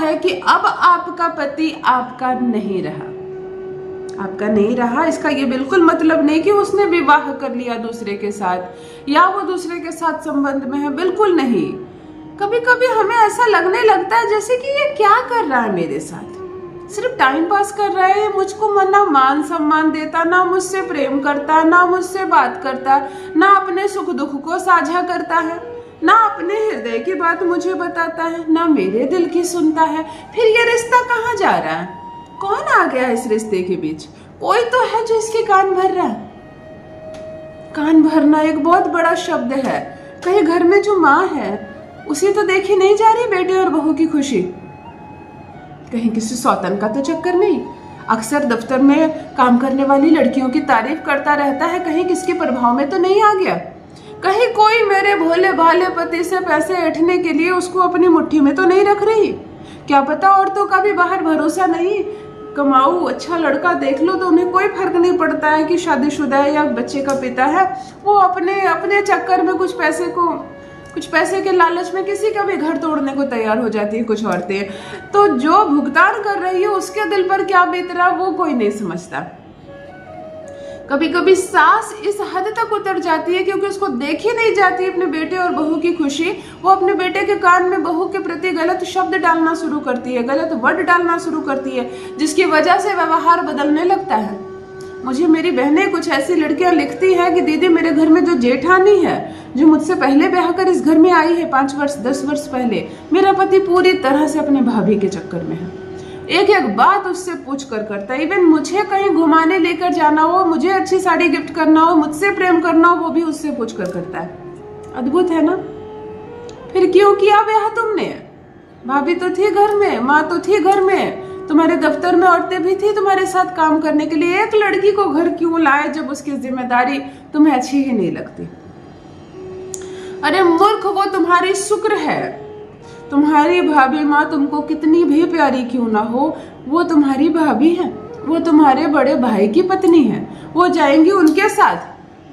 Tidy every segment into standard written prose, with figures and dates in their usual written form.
है कि अब आपका पति आपका नहीं रहा। आपका नहीं रहा इसका ये बिल्कुल मतलब नहीं कि उसने विवाह कर लिया दूसरे के साथ या वो दूसरे के साथ संबंध में है, बिल्कुल नहीं। कभी कभी हमें ऐसा लगने लगता है जैसे कि ये क्या कर रहा है मेरे साथ, सिर्फ टाइम पास कर रहा है, मुझको ना मान सम्मान देता, ना मुझसे प्रेम करता, ना मुझसे बात करता, ना अपने सुख दुख को साझा करता है, ना अपने हृदय की बात मुझे बताता है, ना मेरे दिल की सुनता है। फिर ये रिश्ता कहाँ जा रहा है? कौन आ गया इस रिश्ते के बीच? कोई तो है जो इसके कान भर रहा है। कान भरना एक बहुत बड़ा शब्द है। कहीं घर में जो माँ है उसी तो देखी नहीं जा रही बेटे और बहू की खुशी। कहीं किसी सौतन का तो चक्कर नहीं। अक्सर दफ्तर में काम करने वाली लड़कियों की तारीफ करता रहता है, कहीं किसके प्रभाव में तो नहीं आ गया। कहीं कोई मेरे भोले भाले पति से पैसे ऐंठने के लिए उसको अपनी मुट्ठी में तो नहीं रख रही। क्या पता औरतों का भी बाहर भरोसा नहीं। कमाऊ अच्छा लड़का देख लो तो उन्हें कोई फर्क नहीं पड़ता है कि शादीशुदा है या बच्चे का पिता है। वो अपने चक्कर में कुछ पैसे के लालच में किसी का भी घर तोड़ने को तैयार हो जाती है कुछ औरतें। तो जो भुगतान कर रही है उसके दिल पर क्या बीत रहा वो कोई नहीं समझता। कभी कभी सास इस हद तक उतर जाती है क्योंकि उसको देखी नहीं जाती अपने बेटे और बहू की खुशी। वो अपने बेटे के कान में बहू के प्रति गलत शब्द डालना शुरू करती है, गलत वर्ड डालना शुरू करती है, जिसकी वजह से व्यवहार बदलने लगता है। मुझे मेरी बहनें कुछ ऐसी लड़कियां लिखती हैं कि दीदी मेरे घर में जो जेठानी है, जो मुझसे पहले ब्याह कर इस घर में आई है 5 वर्ष 10 वर्ष पहले, मेरा पति पूरी तरह से अपने भाभी के चक्कर में है। एक एक बात उससे पूछ कर करता है। इवन मुझे कहीं घुमाने लेकर जाना हो, मुझे अच्छी साड़ी गिफ्ट करना हो, मुझसे प्रेम करना हो, वो भी उससे पूछ कर करता है। अद्भुत है ना? फिर क्यों किया ब्याह तुमने? भाभी तो थी घर में, माँ तो थी घर में, तुम्हारे दफ्तर में औरतें भी थी तुम्हारे साथ काम करने के लिए। एक लड़की को घर क्यों लाए जब उसकी जिम्मेदारी तुम्हें अच्छी ही नहीं लगती? अरे मूर्ख, वो तुम्हारी शुक्र है। तुम्हारी भाभी माँ तुमको कितनी भी प्यारी क्यों ना हो, वो तुम्हारी भाभी है, वो तुम्हारे बड़े भाई की पत्नी है। वो जाएंगी उनके साथ,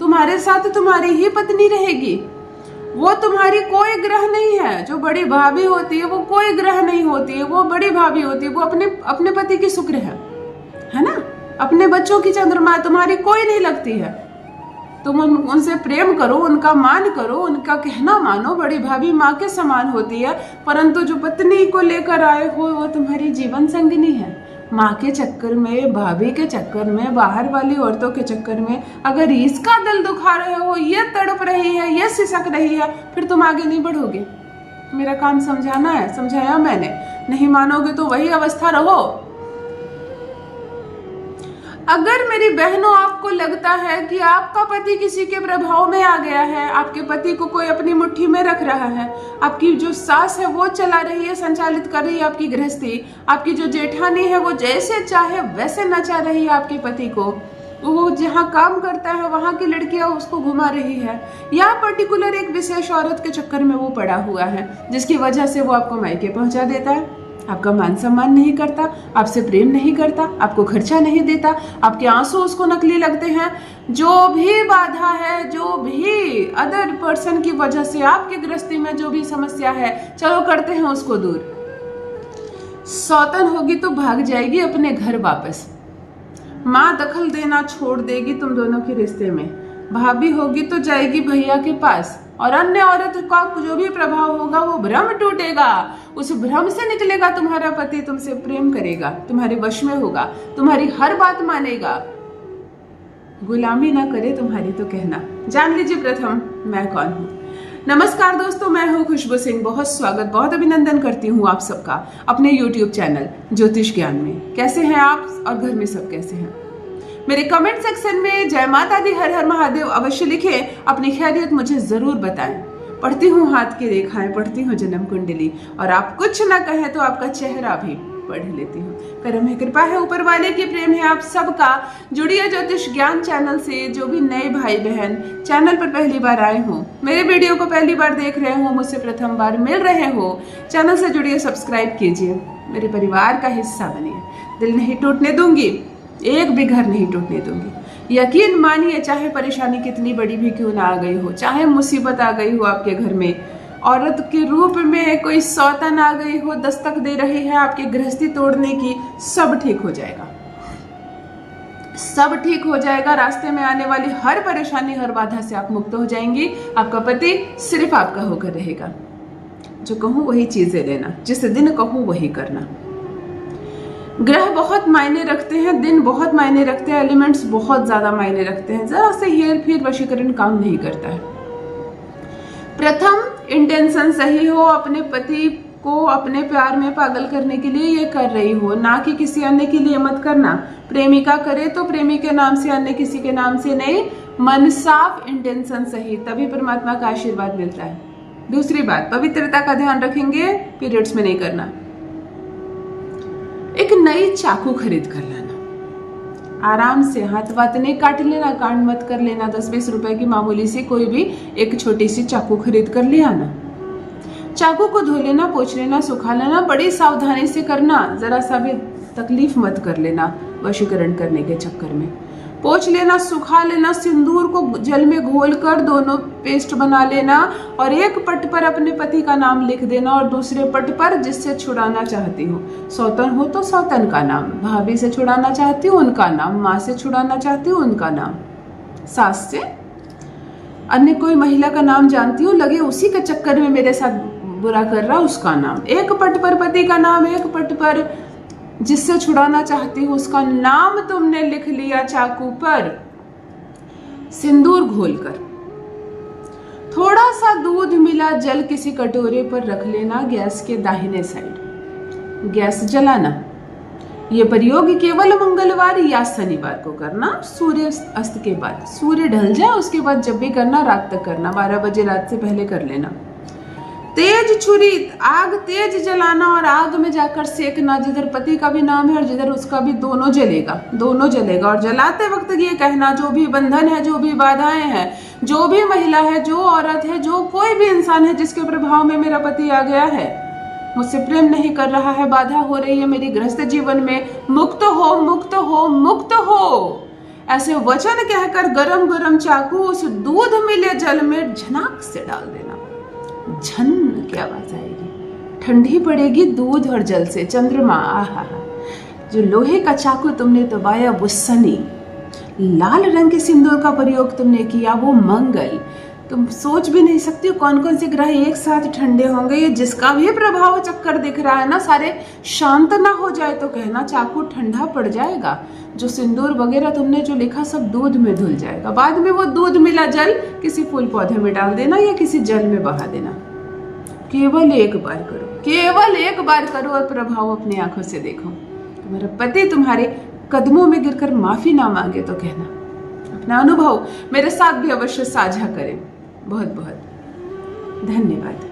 तुम्हारे साथ तुम्हारी ही पत्नी रहेगी। वो तुम्हारी कोई ग्रह नहीं है। जो बड़ी भाभी होती है वो कोई ग्रह नहीं होती है, वो बड़ी भाभी होती है। वो अपने पति की शुक्र है ना? अपने बच्चों की चंद्रमा तुम्हारी कोई नहीं लगती है। तुम उनसे प्रेम करो, उनका मान करो, उनका कहना मानो। बड़ी भाभी माँ के समान होती है, परंतु जो पत्नी को लेकर आए हो वो तुम्हारी जीवन संगिनी है। माँ के चक्कर में, भाभी के चक्कर में, बाहर वाली औरतों के चक्कर में अगर इसका दिल दुखा रहे हो, ये तड़प रही है, ये सिसक रही है, फिर तुम आगे नहीं बढ़ोगे। मेरा काम समझाना है, समझाया मैंने। नहीं मानोगे तो वही अवस्था रहो। अगर मेरी बहनों आपको लगता है कि आपका पति किसी के प्रभाव में आ गया है, आपके पति को कोई अपनी मुट्ठी में रख रहा है, आपकी जो सास है वो चला रही है, संचालित कर रही है आपकी गृहस्थी, आपकी जो जेठानी है वो जैसे चाहे वैसे नचा रही है आपके पति को, वो जहाँ काम करता है वहाँ की लड़कियां उसको घुमा रही है, या पर्टिकुलर एक विशेष औरत के चक्कर में वो पड़ा हुआ है जिसकी वजह से वो आपको मायके पहुंचा देता है, आपका मान सम्मान नहीं करता, आपसे प्रेम नहीं करता, आपको खर्चा नहीं देता, आपके आंसू उसको नकली लगते हैं। जो भी बाधा है, जो भी अदर पर्सन की वजह से आपकी गृहस्थी में जो भी समस्या है, चलो करते हैं उसको दूर। सौतन होगी तो भाग जाएगी अपने घर वापस। माँ दखल देना छोड़ देगी तुम दोनों के रिश्ते में। भाभी होगी तो जाएगी भैया के पास, और अन्य औरत का जो भी प्रभाव होगा वो भ्रम टूटेगा। उस भ्रम से निकलेगा तुम्हारा पति तुमसे प्रेम करेगा, तुम्हारे वश में होगा, तुम्हारी हर बात मानेगा, गुलामी ना करे तुम्हारी तो कहना। जान लीजिए प्रथम मैं कौन हूँ। नमस्कार दोस्तों, मैं हूँ खुशबू सिंह। बहुत स्वागत, बहुत अभिनंदन करती हूँ आप सबका अपने YouTube चैनल ज्योतिष ज्ञान में। कैसे हैं आप और घर में सब कैसे हैं? मेरे कमेंट सेक्शन में जय माता दी, हर हर महादेव अवश्य लिखें। अपनी खैरियत मुझे जरूर बताएं। पढ़ती हूँ हाथ की रेखाएं, पढ़ती हूँ जन्म कुंडली, और आप कुछ ना कहें तो आपका चेहरा भी पढ़ लेती हूँ। करम है, कृपा है ऊपर वाले की, प्रेम है आप सबका। जुड़िए ज्योतिष ज्ञान चैनल से। जो भी नए भाई बहन चैनल पर पहली बार आए हो, मेरे वीडियो को पहली बार देख रहे हो, मुझसे प्रथम बार मिल रहे हो, चैनल से जुड़िए, सब्सक्राइब कीजिए, मेरे परिवार का हिस्सा बनिए। दिल नहीं टूटने दूंगी, एक भी घर नहीं टूटने दूंगी। यकीन मानिए, चाहे परेशानी कितनी बड़ी भी क्यों ना आ गई हो, चाहे मुसीबत आ गई हो आपके घर में, औरत के रूप में कोई सौतन आ गई हो, दस्तक दे रही है आपकी गृहस्थी तोड़ने की, सब ठीक हो जाएगा, सब ठीक हो जाएगा। रास्ते में आने वाली हर परेशानी, हर बाधा से आप मुक्त हो जाएंगी। आपका पति सिर्फ आपका होकर रहेगा। जो कहूं वही चीजें लेना, जिस दिन कहूं वही करना। ग्रह बहुत मायने रखते हैं, दिन बहुत मायने रखते हैं, एलिमेंट्स बहुत ज्यादा मायने रखते हैं। जरा से हेर फेर वशीकरण काम नहीं करता है। प्रथम इंटेंशन सही हो, अपने पति को अपने प्यार में पागल करने के लिए ये कर रही हो, ना कि किसी अन्य के लिए मत करना। प्रेमिका करे तो प्रेमी के नाम से, अन्य किसी के नाम से नहीं। मन साफ, इंटेंशन सही, तभी परमात्मा का आशीर्वाद मिलता है। दूसरी बात, पवित्रता का ध्यान रखेंगे, पीरियड्स में नहीं करना। एक नई चाकू खरीद कर लाना, आराम से, हाथ वाथ नहीं काट लेना, कांड मत कर लेना। 10-20 रुपए की मामूली सी कोई भी एक छोटी सी चाकू खरीद कर ले आना। चाकू को धो लेना, पोंछ लेना, सुखा लेना, बड़ी सावधानी से करना, जरा सा भी तकलीफ मत कर लेना वशीकरण करने के चक्कर में। पोंछ लेना, सुखा लेना, सिंदूर को जल में घोलकर दोनों पेस्ट बना लेना और एक पट पर अपने पति का नाम लिख देना और दूसरे पट पर जिससे छुड़ाना चाहती हो, सौतन हो तो सौतन का नाम, भाभी से छुड़ाना चाहती हो उनका नाम, माँ से छुड़ाना चाहती हो उनका नाम, सास से, अन्य कोई महिला का नाम जानती हो, लगे उसी के चक्कर में मेरे साथ बुरा कर रहा उसका नाम। एक पट पर पति का नाम, एक पट पर जिससे छुड़ाना चाहती हो उसका नाम तुमने लिख लिया चाकू पर, सिंदूर घोलकर। थोड़ा सा दूध मिला जल किसी कटोरे पर रख लेना, गैस के दाहिने साइड, गैस जलाना। ये प्रयोग केवल मंगलवार या शनिवार को करना, सूर्य अस्त के बाद। सूर्य ढल जाए उसके बाद जब भी करना, रात तक करना, 12 बजे रात से पहले कर लेना। तेज छुरी, आग तेज जलाना और आग में जाकर सेकना, जिधर पति का भी नाम है और जिधर उसका भी, दोनों जलेगा, दोनों जलेगा। और जलाते वक्त ये कहना, जो भी बंधन है, जो भी बाधाएं हैं, जो भी महिला है, जो औरत है, जो कोई भी इंसान है जिसके प्रभाव में मेरा पति आ गया है, मुझसे प्रेम नहीं कर रहा है, बाधा हो रही है मेरी गृहस्थ जीवन में, मुक्त हो, मुक्त हो, मुक्त हो, ऐसे वचन कहकर गरम गरम चाकू उस दूध मिले जल में झनाक से डाल देना। झन की आवाज आएगी, ठंडी पड़ेगी दूध और जल से। चंद्रमा, आहा, जो लोहे का चाकू तुमने दबाया वो शनि, लाल रंग के सिंदूर का प्रयोग तुमने किया वो मंगल। तुम सोच भी नहीं सकती हो कौन कौन से ग्रह एक साथ ठंडे होंगे। ये जिसका भी प्रभाव चक्कर दिख रहा है ना, सारे शांत ना हो जाए तो कहना चाकू ठंडा पड़ जाएगा। जो सिंदूर वगैरह तुमने जो लिखा सब दूध में धुल जाएगा। बाद में वो दूध मिला जल किसी फूल पौधे में डाल देना या किसी जल में बहा देना। केवल एक बार करो, केवल एक बार करो और प्रभाव अपनी आंखों से देखो। तुम्हारा पति तुम्हारे कदमों में गिरकर माफी ना मांगे तो कहना। अपना अनुभव मेरे साथ भी अवश्य साझा करें। बहुत बहुत धन्यवाद।